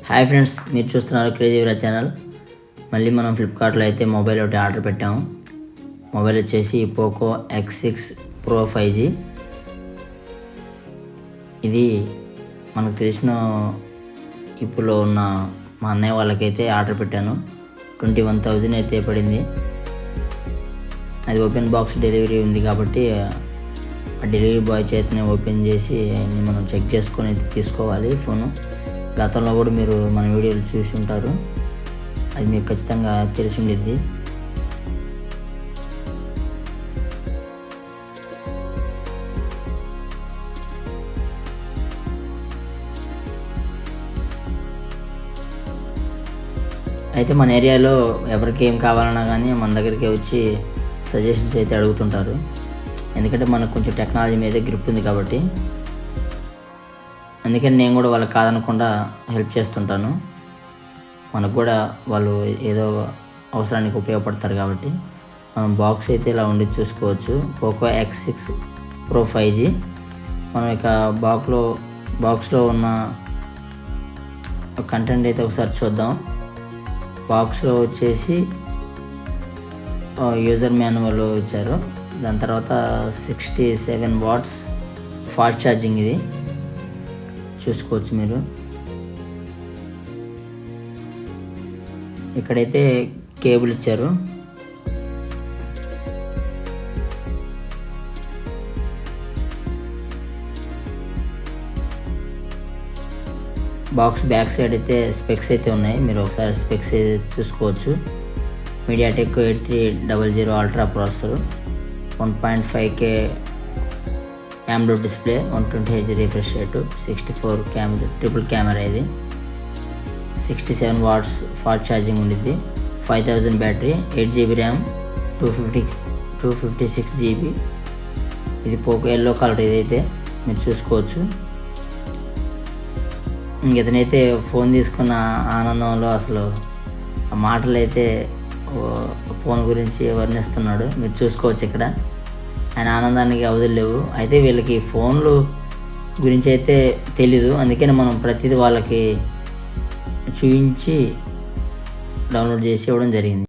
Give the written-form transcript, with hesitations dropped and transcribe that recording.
Hi friends, మీరు చూస్తున్నారు crazy వీరా channel. మళ్ళీ మనం ఫ్లిప్కార్ట్లో అయితే మొబైల్ ఒకటి ఆర్డర్ పెట్టాము. మొబైల్ వచ్చేసి పోకో X6 Pro 5G. ఇది మనకు తెలిసిన ఇప్పుడు ఉన్న మా అన్నయ్య వాళ్ళకైతే ఆర్డర్ పెట్టాను. 21,000 అయితే పడింది. అది ఓపెన్ బాక్స్ డెలివరీ ఉంది కాబట్టి ఆ డెలివరీ బాయ్ చేతనే ఓపెన్ చేసి అన్ని మనం చెక్ చేసుకొని అయితే తీసుకోవాలి ఫోను. గతంలో కూడా మీరు మన వీడియోలు చూసి ఉంటారు, అది మీకు ఖచ్చితంగా తెలిసి ఉండిద్ది. అయితే మన ఏరియాలో ఎవరికి ఏం కావాలన్నా కానీ మన దగ్గరికి వచ్చి సజెషన్స్ అయితే అడుగుతుంటారు. ఎందుకంటే మనకు కొంచెం టెక్నాలజీ మీద గ్రిప్ ఉంది కాబట్టి, అందుకని నేను కూడా వాళ్ళకి కాదనకుండా హెల్ప్ చేస్తుంటాను. మనకు కూడా వాళ్ళు ఏదో అవసరానికి ఉపయోగపడతారు కాబట్టి. మనం బాక్స్ అయితే ఇలా ఉండి చూసుకోవచ్చు. Poco X6 Pro 5G. మనం ఇక బాక్స్లో ఉన్న కంటెంట్ అయితే ఒకసారి చూద్దాం. బాక్స్లో వచ్చేసి యూజర్ మాన్యువల్ ఇచ్చారు. దాని తర్వాత 67 watts ఫాస్ట్ ఛార్జింగ్ ఇది చూసుకోవచ్చు మీరు. ఇక్కడైతే కేబుల్ ఇచ్చారు. బాక్స్ బ్యాక్ సైడ్ అయితే స్పెక్స్ అయితే ఉన్నాయి, మీరు ఒకసారి స్పెక్స్ అయితే చూసుకోవచ్చు. MediaTek 8300 ultra processor, 1.5K AMOLED display, 120Hz refresh rate, 64 triple camera, ఇది 67 watts ఫాస్ట్ ఛార్జింగ్ ఉండిద్ది, 5000 బ్యాటరీ, 8GB ర్యామ్, 256 GB. ఇది పోకో ఎల్లో కలర్, ఇదైతే మీరు చూసుకోవచ్చు. ఇతనైతే ఫోన్ తీసుకున్న ఆనందంలో అసలు ఆ మాటలు అయితే ఫోన్ గురించి వర్ణిస్తున్నాడు, మీరు చూసుకోవచ్చు. ఇక్కడ ఆయన ఆనందానికి అవధులు లేవు. అయితే వీళ్ళకి ఫోన్లు గురించి అయితే తెలీదు, అందుకని మనం ప్రతిదీ వాళ్ళకి చూపించి డౌన్లోడ్ చేసి ఇవ్వడం జరిగింది.